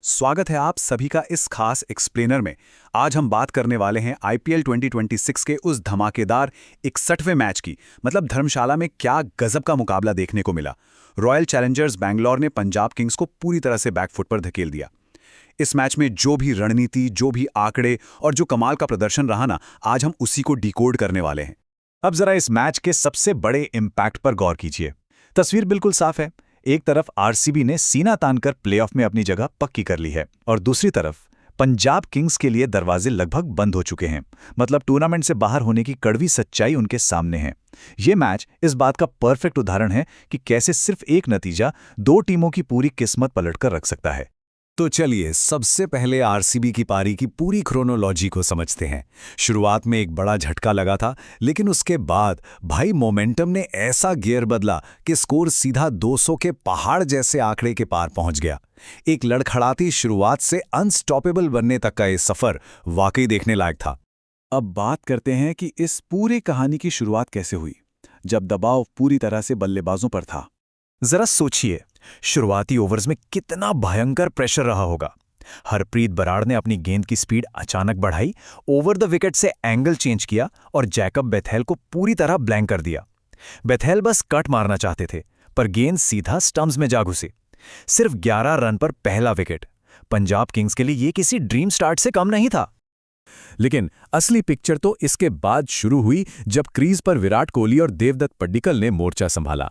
स्वागत है आप सभी का इस खास एक्सप्लेनर में। आज हम बात करने वाले हैं आईपीएल 2026 के उस धमाकेदार 61वें मैच की। मतलब धर्मशाला में क्या गजब का मुकाबला देखने को मिला। रॉयल चैलेंजर्स बैंगलोर ने पंजाब किंग्स को पूरी तरह से बैकफुट पर धकेल दिया। इस मैच में जो भी रणनीति, जो भी आंकड़े और जो कमाल का प्रदर्शन रहा ना, आज हम उसी को डिकोड करने वाले हैं। अब जरा इस मैच के सबसे बड़े इम्पैक्ट पर गौर कीजिए। तस्वीर बिल्कुल साफ है। एक तरफ आरसीबी ने सीना तानकर प्लेऑफ में अपनी जगह पक्की कर ली है और दूसरी तरफ पंजाब किंग्स के लिए दरवाजे लगभग बंद हो चुके हैं। मतलब टूर्नामेंट से बाहर होने की कड़वी सच्चाई उनके सामने है। ये मैच इस बात का परफेक्ट उदाहरण है कि कैसे सिर्फ एक नतीजा दो टीमों की पूरी किस्मत पलटकर रख सकता है। तो चलिए सबसे पहले आरसीबी की पारी की पूरी क्रोनोलॉजी को समझते हैं। शुरुआत में एक बड़ा झटका लगा था, लेकिन उसके बाद भाई मोमेंटम ने ऐसा गियर बदला कि स्कोर सीधा 200 के पहाड़ जैसे आंकड़े के पार पहुंच गया। एक लड़खड़ाती शुरुआत से अनस्टॉपेबल बनने तक का ये सफर वाकई देखने लायक था। अब बात करते हैं कि इस पूरी कहानी की शुरुआत कैसे हुई, जब दबाव पूरी तरह से बल्लेबाजों पर था। जरा सोचिए, शुरुआती ओवर्स में कितना भयंकर प्रेशर रहा होगा। हरप्रीत बराड़ ने अपनी गेंद की स्पीड अचानक बढ़ाई, ओवर द विकेट से एंगल चेंज किया और जैकब बेथेल को पूरी तरह ब्लैंक कर दिया। बेथेल बस कट मारना चाहते थे, पर गेंद सीधा स्टंप्स में जा घुसी। सिर्फ 11 रन पर पहला विकेट। पंजाब किंग्स के लिए ये किसी ड्रीम स्टार्ट से कम नहीं था। लेकिन असली पिक्चर तो इसके बाद शुरू हुई, जब क्रीज पर विराट कोहली और देवदत्त पड्डीकल ने मोर्चा संभाला।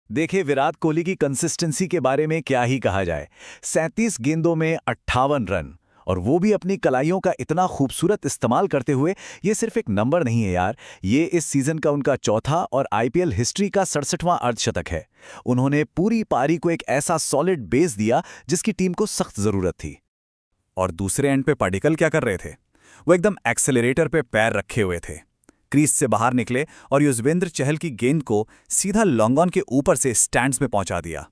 देखिए, विराट कोहली की कंसिस्टेंसी के बारे में क्या ही कहा जाए। 37 गेंदों में 58 रन, और वो भी अपनी कलाइयों का इतना खूबसूरत इस्तेमाल करते हुए। ये सिर्फ एक नंबर नहीं है यार, ये इस सीजन का उनका चौथा और आईपीएल हिस्ट्री का 67वां अर्धशतक है। उन्होंने पूरी पारी को एक ऐसा सॉलिड बेस दिया जिसकी टीम को सख्त जरूरत थी। और दूसरे एंड पे पड्डीकल क्या कर रहे थे? वो एकदम एक्सेलरेटर पे पैर रखे हुए थे। क्रीज से बाहर निकले और युजवेंद्र चहल की गेंद को सीधा लॉन्ग ऑन के ऊपर से स्टैंड्स में पहुंचा दिया।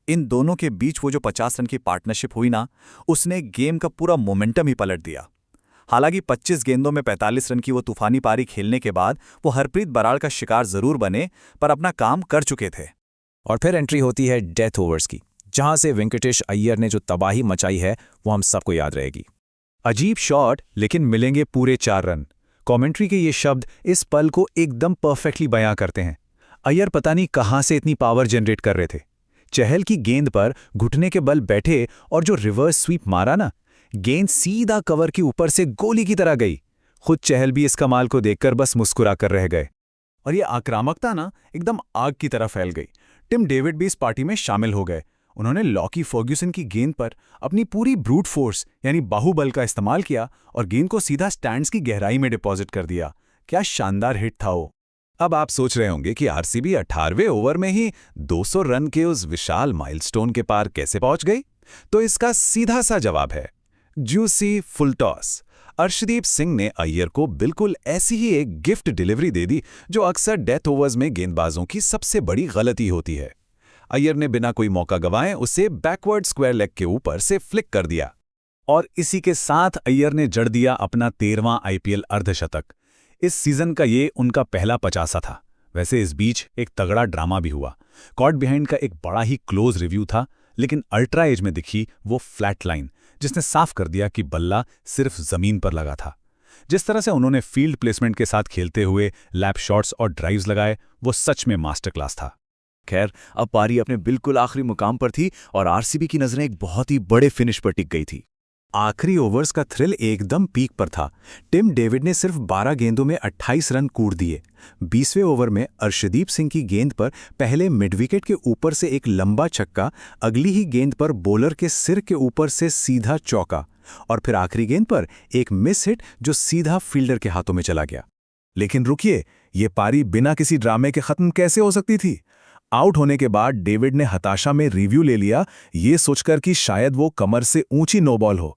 इन दोनों के बीच वो जो 50 रन की पार्टनरशिप हुई ना, उसने गेम का पूरा मोमेंटम ही पलट दिया। हालांकि 25 गेंदों में 45 रन की वो तूफानी पारी खेलने के बाद वो हरप्रीत बराड़ का शिकार जरूर बने, पर अपना काम कर चुके थे। और फिर एंट्री होती है डेथ ओवर्स की, जहां से वेंकटेश अय्यर ने जो तबाही मचाई है वो हम सबको याद रहेगी। अजीब शॉट, लेकिन मिलेंगे पूरे 4 रन। कमेंट्री के ये शब्द इस पल को एकदम परफेक्टली बयां करते हैं। अय्यर पता नहीं कहां से इतनी पावर जनरेट कर रहे थे। चहल की गेंद पर घुटने के बल बैठे और जो रिवर्स स्वीप मारा ना, गेंद सीधा कवर के ऊपर से गोली की तरह गई। खुद चहल भी इस कमाल को देखकर बस मुस्कुरा कर रह गए। और ये आक्रामकता ना एकदम आग की तरह फैल गई। टिम डेविड भी इस पार्टी में शामिल हो गए। उन्होंने लॉकी फर्ग्यूसन की गेंद पर अपनी पूरी ब्रूट फोर्स यानी बाहुबल का इस्तेमाल किया और गेंद को सीधा स्टैंड्स की गहराई में डिपॉजिट कर दिया। क्या शानदार हिट था वो। अब आप सोच रहे होंगे कि आरसीबी 18वें ओवर में ही 200 रन के उस विशाल माइलस्टोन के पार कैसे पहुंच गई? तो इसका सीधा सा जवाब है juicy full toss. Arshdeep Singh ने अय्यर को बिल्कुल ऐसी ही एक गिफ्ट डिलीवरी दे दी जो अक्सर डेथ ओवर्स में गेंदबाजों की सबसे बड़ी गलती होती है। अय्यर ने बिना कोई मौका गंवाए उसे बैकवर्ड स्क्वायर लेग के ऊपर से फ्लिक कर दिया, और इसी के साथ अय्यर ने जड़ दिया अपना 13वां आईपीएल अर्धशतक। इस सीजन का ये उनका पहला 50 था। वैसे इस बीच एक तगड़ा ड्रामा भी हुआ। कॉट बिहाइंड का एक बड़ा ही क्लोज रिव्यू था, लेकिन अल्ट्रा एज में दिखी वो फ्लैट लाइन, जिसने साफ कर दिया कि बल्ला सिर्फ जमीन पर लगा था। जिस तरह से उन्होंने फील्ड प्लेसमेंट के साथ खेलते हुए लैप शॉट्स और ड्राइव्स लगाए, वो सच में मास्टर क्लास था। खैर, अब पारी अपने बिल्कुल आखिरी मुकाम पर थी और आरसीबी की नजरें एक बहुत ही बड़े फिनिश पर टिक गई थी। आखिरी ओवर्स का थ्रिल एकदम पीक पर था। टिम डेविड ने सिर्फ 12 गेंदों में 28 रन कूड़ दिए। 20वें ओवर में अर्शदीप सिंह की गेंद पर पहले मिड विकेट के ऊपर से एक लंबा छक्का, अगली ही गेंद पर बॉलर के सिर के ऊपर से सीधा चौका, और फिर आखिरी गेंद पर एक मिस हिट जो सीधा फील्डर के हाथों में चला गया। लेकिन रुकिए, ये पारी बिना किसी ड्रामे के खत्म कैसे हो सकती थी? आउट होने के बाद डेविड ने हताशा में रिव्यू ले लिया, ये सोचकर कि शायद वो कमर से ऊंची नो बॉल हो।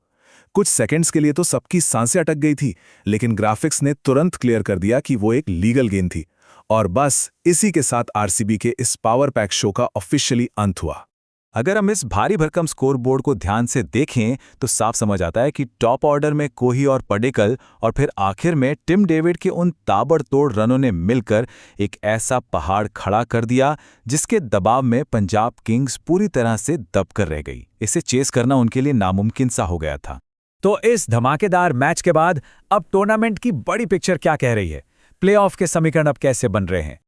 कुछ सेकंड्स के लिए तो सबकी सांसें अटक गई थी, लेकिन ग्राफिक्स ने तुरंत क्लियर कर दिया कि वो एक लीगल गेंद थी। और बस इसी के साथ आरसीबी के इस पावर पैक शो का ऑफिशियली अंत हुआ। अगर हम इस भारी भरकम स्कोरबोर्ड को ध्यान से देखें तो साफ समझ आता है कि टॉप ऑर्डर में कोही और पडिक्कल और फिर आखिर में टिम डेविड के उन ताबड़तोड़ रनों ने मिलकर एक ऐसा पहाड़ खड़ा कर दिया जिसके दबाव में पंजाब किंग्स पूरी तरह से दबकर रह गई। इसे चेस करना उनके लिए नामुमकिन सा हो गया था। तो इस धमाकेदार मैच के बाद अब टूर्नामेंट की बड़ी पिक्चर क्या कह रही है? प्लेऑफ के समीकरण अब कैसे बन रहे हैं?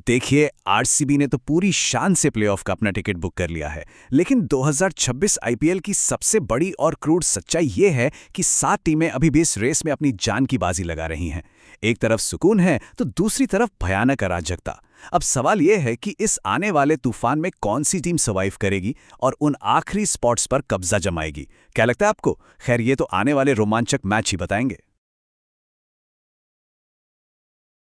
देखिए, आरसीबी ने तो पूरी शान से प्लेऑफ का अपना टिकट बुक कर लिया है, लेकिन 2026 आईपीएल की सबसे बड़ी और क्रूर सच्चाई ये है कि 7 टीमें अभी भी इस रेस में अपनी जान की बाजी लगा रही हैं। एक तरफ सुकून है तो दूसरी तरफ भयानक अराजकता। अब सवाल यह है कि इस आने वाले तूफान में कौन सी टीम सर्वाइव करेगी और उन आखिरी स्पॉट्स पर कब्जा जमाएगी। क्या लगता है आपको? खैर, ये तो आने वाले रोमांचक मैच ही बताएंगे।